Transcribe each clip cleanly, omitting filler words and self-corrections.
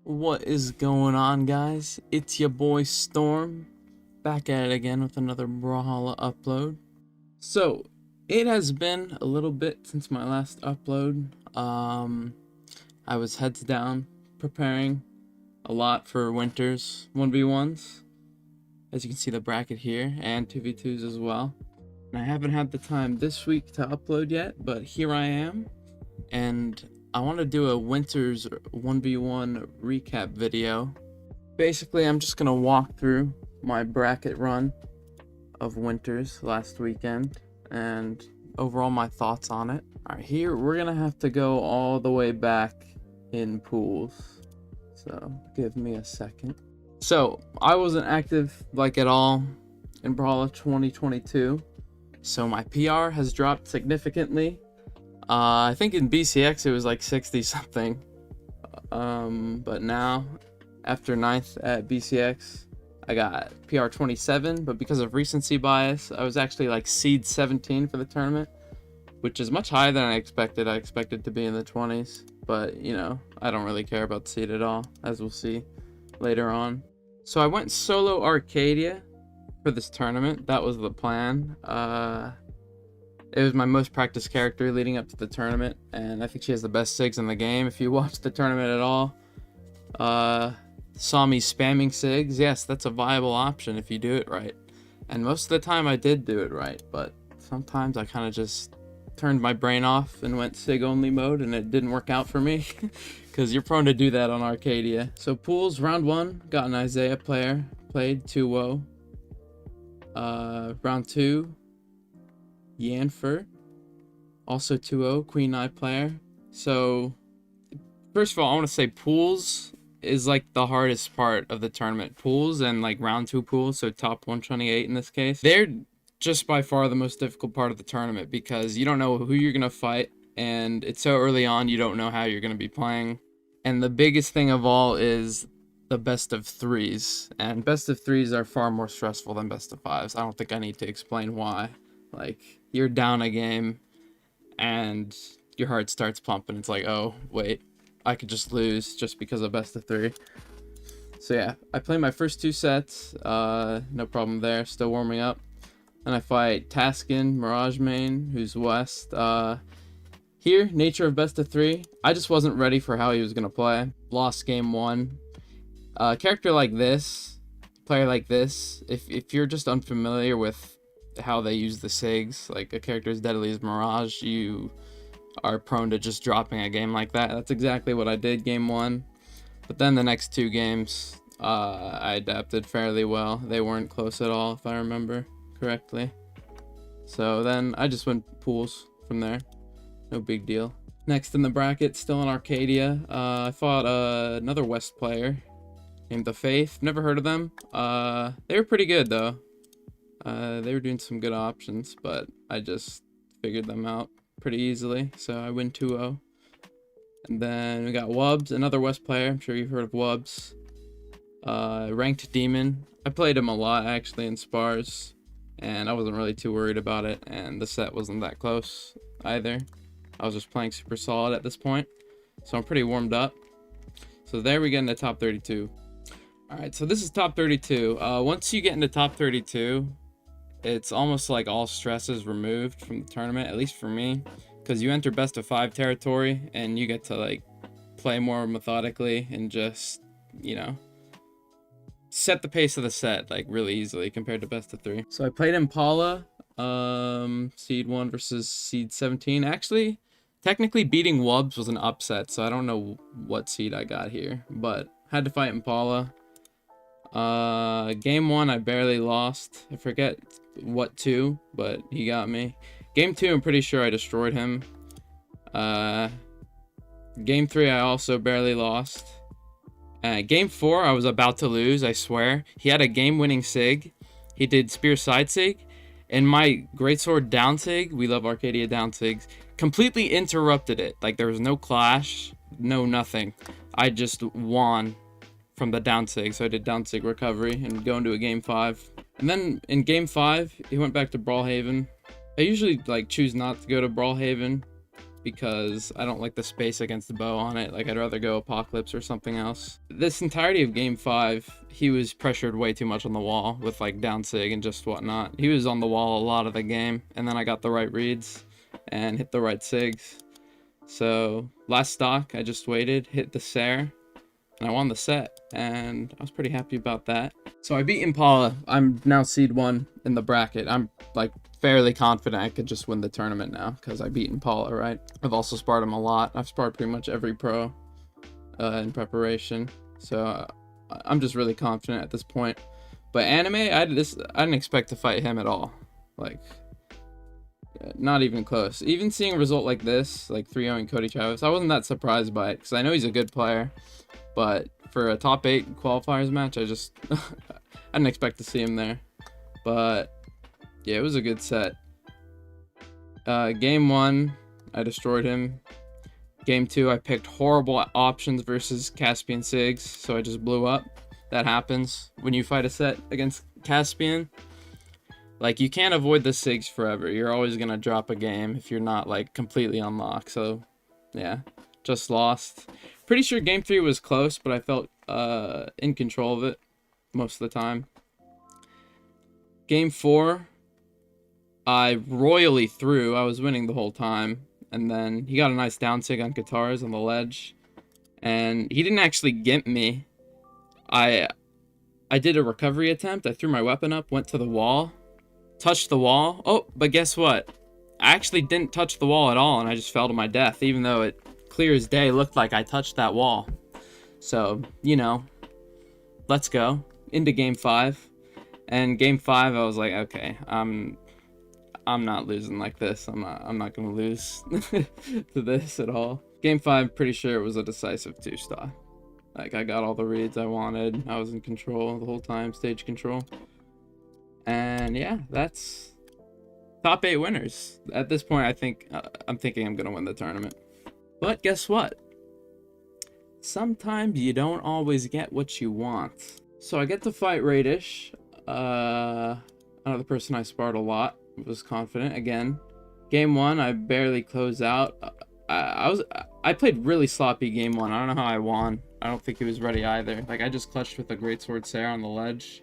What is going on, guys? It's your boy Storm, back at it again with another Brawlhalla upload. So, it has been a little bit since my last upload. I was heads down, preparing a lot for Winter's 1v1s. As you can see the bracket here, and 2v2s as well. And I haven't had the time this week to upload yet, but here I am. And I want to do a Winter's 1v1 recap video. Basically, I'm just going to walk through my bracket run of Winter's last weekend and overall my thoughts on it. Alright, here we're going to have to go all the way back in pools. So, give me a second. So, I wasn't active like at all in Brawlhalla 2022. So, my PR has dropped significantly. I think in BCX it was like 60 something, but now after 9th at BCX I got PR 27, but because of recency bias I was actually like seed 17 for the tournament, which is much higher than I expected. I expected to be in the 20s, but you know, I don't really care about seed at all, as we'll see later on. So I went solo Arcadia for this tournament. That was the plan. It was my most practiced character leading up to the tournament, and I think she has the best SIGs in the game. If you watched the tournament at all, saw me spamming SIGs, yes, that's a viable option if you do it right. And most of the time I did do it right, but sometimes I kind of just turned my brain off and went SIG only mode, and it didn't work out for me, because you're prone to do that on Arcadia. So pools, round 1, got an Isaiah player, played 2-0. Round 2, Yanfer, also 2-0, Queen Eye player. So first of all, I want to say pools is like the hardest part of the tournament. Pools and like round 2 pools, so top 128 in this case, they're just by far the most difficult part of the tournament, because you don't know who you're gonna fight, and it's so early on you don't know how you're gonna be playing. And the biggest thing of all is the best of 3s, and best of 3s are far more stressful than best of 5s. I don't think I need to explain why. Like, you're down a game and your heart starts pumping. It's like, oh wait, I could just lose just because of best of 3. So yeah, I play my first 2 sets, no problem there, still warming up. Then I fight Taskin, Mirage main, who's West. Here, nature of best of 3, I just wasn't ready for how he was gonna play. Lost game 1. Character like this, player like this, if you're just unfamiliar with how they use the SIGs, like a character as deadly as Mirage, you are prone to just dropping a game like that. That's exactly what I did game 1. But then the next 2 games, I adapted fairly well. They weren't close at all, if I remember correctly. So then I just went pools from there. No big deal. Next in the bracket, still in Arcadia, I fought another West player named The Faith. Never heard of them. They were pretty good though. They were doing some good options, but I just figured them out pretty easily, so I win 2-0. And then we got Wubs, another West player. I'm sure you've heard of Wubs. Ranked Demon. I played him a lot actually in spars, and I wasn't really too worried about it, and the set wasn't that close either. I was just playing super solid at this point, so I'm pretty warmed up. So there we get into top 32. Alright, so this is top 32. Once you get into top 32, it's almost like all stress is removed from the tournament, at least for me, because you enter best of 5 territory and you get to like play more methodically and just, you know, set the pace of the set like really easily compared to best of 3. So I played Impala, seed 1 versus seed 17. Actually, technically beating Wubs was an upset, so I don't know what seed I got here, but had to fight Impala. Game 1 I barely lost. I forget what 2, but he got me. Game 2 I'm pretty sure I destroyed him. Game 3 I also barely lost. Game 4 I was about to lose, I swear. He had a game-winning SIG. He did spear side SIG, and my greatsword down SIG, we love Arcadia down SIGs, completely interrupted it. Like, there was no clash, no nothing. I just won from the down SIG, so I did down SIG recovery and go into a game 5. And then in game 5, he went back to Brawlhaven. I usually like choose not to go to Brawlhaven because I don't like the space against the bow on it. Like, I'd rather go Apocalypse or something else. This entirety of game 5, he was pressured way too much on the wall with like down sig and just whatnot. He was on the wall a lot of the game, and then I got the right reads and hit the right sigs. So last stock, I just waited, hit the Sare, and I won the set, and I was pretty happy about that. So I beat Impala. I'm now seed 1 in the bracket. I'm like fairly confident I could just win the tournament now because I beat Impala, right? I've also sparred him a lot. I've sparred pretty much every pro in preparation, so I'm just really confident at this point. But Anime, I didn't expect to fight him at all. Like, not even close. Even seeing a result like this, like 3-0ing Cody Chavez, I wasn't that surprised by it because I know he's a good player. But for a top 8 qualifiers match, I just I didn't expect to see him there. But yeah, it was a good set. Game 1, I destroyed him. Game 2, I picked horrible options versus Caspian Sigs, so I just blew up. That happens when you fight a set against Caspian. Like, you can't avoid the Sigs forever. You're always gonna drop a game if you're not like completely unlocked. So yeah, just lost. Pretty sure game 3 was close, but I felt in control of it most of the time. Game 4, I royally threw. I was winning the whole time, and then he got a nice down sig on guitars on the ledge, and he didn't actually gimp me. I did a recovery attempt. I threw my weapon up, went to the wall, touched the wall. Oh, but guess what? I actually didn't touch the wall at all, and I just fell to my death, even though it clear as day looked like I touched that wall. So, you know, let's go into game 5. And game 5, I was like, okay, I'm not losing like this. I'm not gonna lose to this at all. Game 5, pretty sure it was a decisive 2-star. Like, I got all the reads I wanted. I was in control the whole time, stage control. And yeah, that's top 8 winners. At this point, I'm thinking I'm gonna win the tournament. But guess what? Sometimes you don't always get what you want. So I get to fight Radish. Another person I sparred a lot. Was confident again. Game 1, I barely closed out. I played really sloppy game 1. I don't know how I won. I don't think he was ready either. Like, I just clutched with a greatsword Sare on the ledge.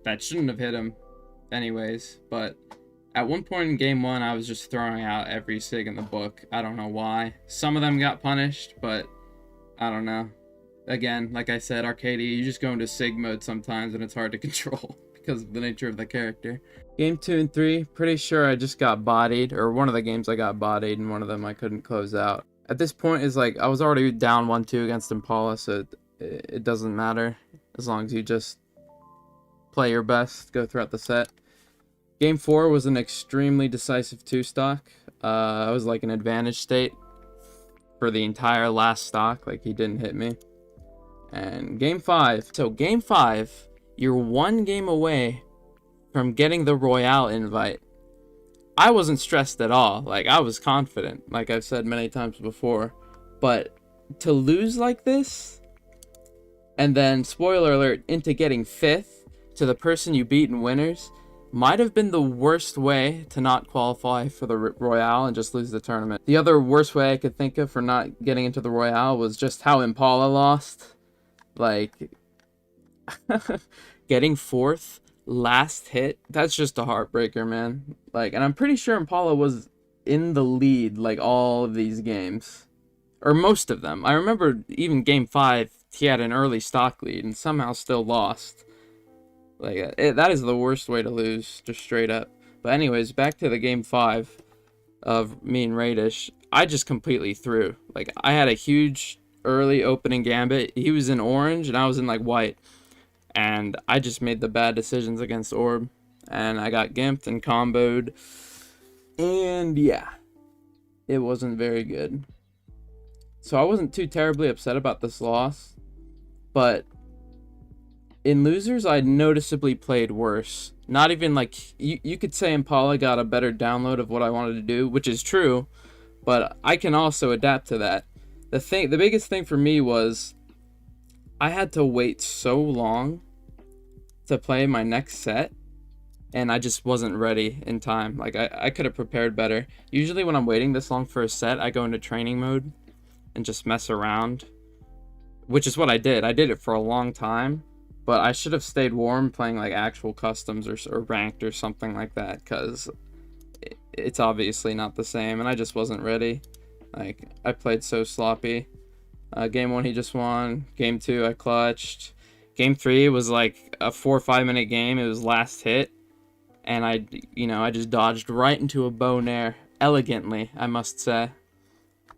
That shouldn't have hit him anyways, but at one point in game 1, I was just throwing out every sig in the book. I don't know why. Some of them got punished, but I don't know. Again, like I said, Arcadia, you just go into sig mode sometimes and it's hard to control because of the nature of the character. Game 2 and 3, pretty sure I just got bodied, or one of the games I got bodied, and one of them I couldn't close out. At this point, is like, I was already down 1-2 against Impala, so it doesn't matter as long as you just play your best, go throughout the set. Game 4 was an extremely decisive 2-stock. I was like in advantage state for the entire last stock, like he didn't hit me. And game 5, so game 5, you're one game away from getting the Royale invite. I wasn't stressed at all. Like, I was confident, like I've said many times before. But to lose like this, and then, spoiler alert, into getting 5th to the person you beat in winners, might have been the worst way to not qualify for the Royale and just lose the tournament. The other worst way I could think of for not getting into the Royale was just how Impala lost. Like, getting 4th, last hit, that's just a heartbreaker, man. Like, and I'm pretty sure Impala was in the lead, like, all of these games. Or most of them. I remember even game 5, he had an early stock lead and somehow still lost. Like, that is the worst way to lose, just straight up. But anyways, back to the game 5 of me and Radish. I just completely threw. Like, I had a huge early opening gambit. He was in orange and I was in, like, white. And I just made the bad decisions against Orb. And I got gimped and comboed. And yeah, it wasn't very good. So I wasn't too terribly upset about this loss. But in losers, I noticeably played worse. Not even like, you could say Impala got a better download of what I wanted to do, which is true. But I can also adapt to that. The biggest thing for me was I had to wait so long to play my next set and I just wasn't ready in time. Like, I could have prepared better. Usually when I'm waiting this long for a set, I go into training mode and just mess around, which is what I did. I did it for a long time, but I should have stayed warm playing like actual customs or ranked or something like that, because it's obviously not the same, and I just wasn't ready. Like, I played so sloppy. Game 1 he just won. Game 2 I clutched. Game 3 was like a 4 or 5 minute game. It was last hit, and I just dodged right into a bow nair elegantly, I must say.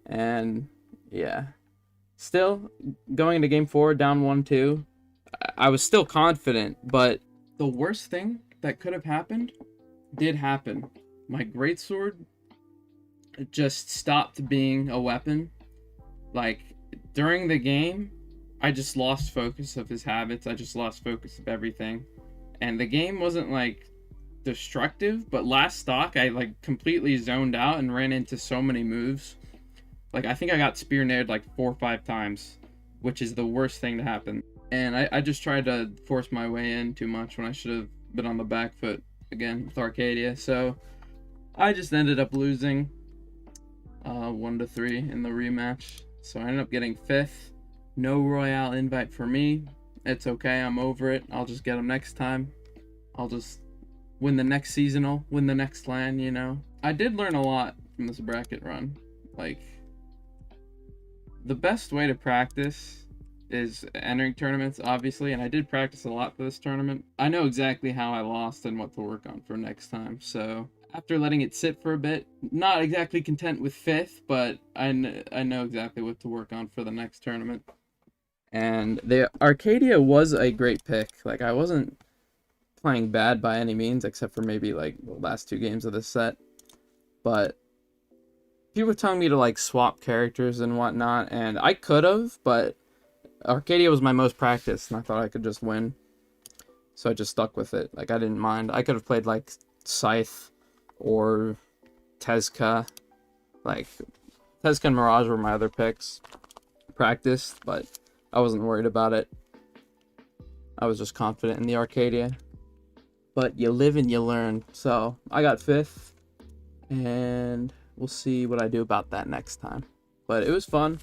And yeah, still going into game 4 down 1-2. I was still confident, but the worst thing that could have happened did happen. My greatsword just stopped being a weapon. Like, during the game, I just lost focus of his habits. I just lost focus of everything. And the game wasn't like destructive, but last stock I like completely zoned out and ran into so many moves. Like, I think I got spear naired like 4 or 5 times, which is the worst thing to happen. And I just tried to force my way in too much when I should have been on the back foot again with Arcadia. So I just ended up losing 1-3 in the rematch. So I ended up getting 5th. No Royale invite for me. It's okay, I'm over it. I'll just get them next time. I'll just win the next seasonal, win the next LAN, you know. I did learn a lot from this bracket run. Like, the best way to practice is entering tournaments, obviously, and I did practice a lot for this tournament. I know exactly how I lost and what to work on for next time. So after letting it sit for a bit, not exactly content with 5th, but I know exactly what to work on for the next tournament. And the Arcadia was a great pick. Like, I wasn't playing bad by any means, except for maybe like the last 2 games of this set. But people were telling me to like swap characters and whatnot, and I could have, but Arcadia was my most practiced, and I thought I could just win. So I just stuck with it. Like, I didn't mind. I could have played like Scythe or Tezca. Like, Tezca and Mirage were my other picks. Practiced, but I wasn't worried about it. I was just confident in the Arcadia. But you live and you learn. So I got 5th, and we'll see what I do about that next time. But it was fun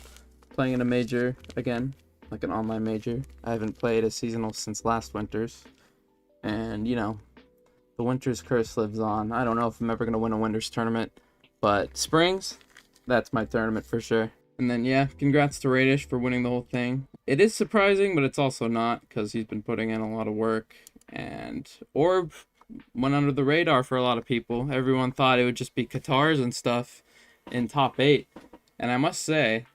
playing in a major again, like an online major. I haven't played a seasonal since last winter's, and you know, the winter's curse lives on. I don't know if I'm ever gonna win a winter's tournament, but springs, that's my tournament for sure. And then yeah, congrats to Radish for winning the whole thing. It is surprising, but it's also not, because he's been putting in a lot of work. And Orb went under the radar for a lot of people. Everyone thought it would just be Qatars and stuff in top 8. And I must say,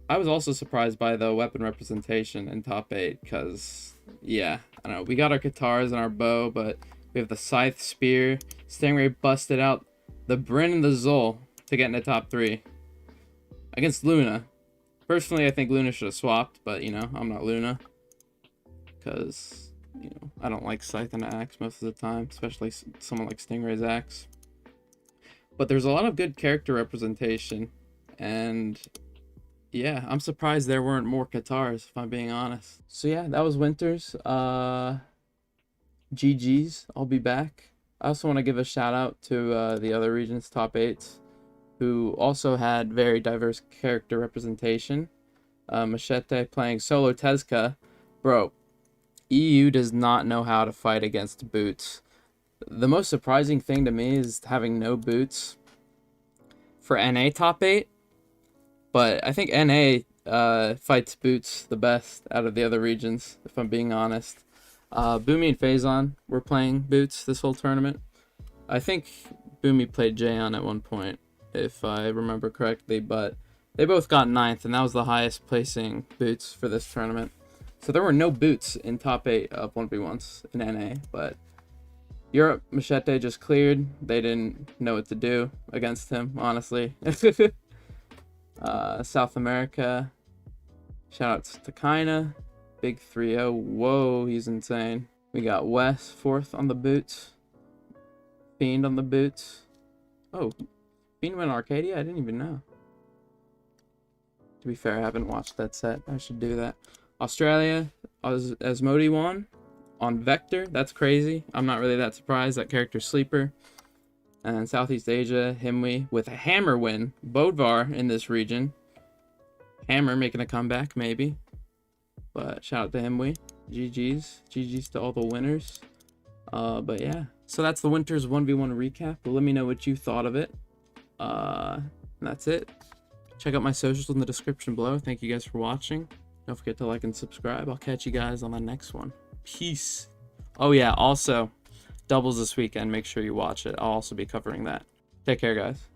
I was also surprised by the weapon representation in top 8, because, yeah, I don't know, we got our Qatars and our bow, but we have the Scythe, Spear, Stingray busted out the Bryn and the Zol to get into top 3 against Luna. Personally, I think Luna should have swapped, but, you know, I'm not Luna, because, you know, I don't like Scythe and Axe most of the time, especially someone like Stingray's Axe. But there's a lot of good character representation, and yeah, I'm surprised there weren't more Qatars, if I'm being honest. So yeah, that was Winters. GG's, I'll be back. I also want to give a shout out to the other regions' top 8s, who also had very diverse character representation. Machete playing solo Tezca. Bro, EU does not know how to fight against boots. The most surprising thing to me is having no boots for NA top 8. But I think NA fights boots the best out of the other regions, if I'm being honest. Boomy and Phazon were playing boots this whole tournament. I think Boomy played Jaeon at one point, if I remember correctly, but they both got 9th, and that was the highest placing boots for this tournament. So there were no boots in top 8 of 1v1s in NA, but Europe, Machete just cleared. They didn't know what to do against him, honestly. South America, shoutouts to Kaina, big 3-0. Whoa, he's insane. We got Wes 4th on the boots, Fiend on the boots. Oh, Fiend went Arcadia? I didn't even know. To be fair, I haven't watched that set. I should do that. Australia, Asmodi won. on Vector. That's crazy. I'm not really that surprised. That character's sleeper. And Southeast Asia, Himwe with a Hammer win. Bodvar in this region. Hammer making a comeback, maybe. But shout out to Himwe. GG's. GG's to all the winners. But yeah. So that's the Winters 1v1 recap. But let me know what you thought of it. That's it. Check out my socials in the description below. Thank you guys for watching. Don't forget to like and subscribe. I'll catch you guys on the next one. Peace. Oh yeah, also doubles this weekend. Make sure you watch it. I'll also be covering that. Take care, guys.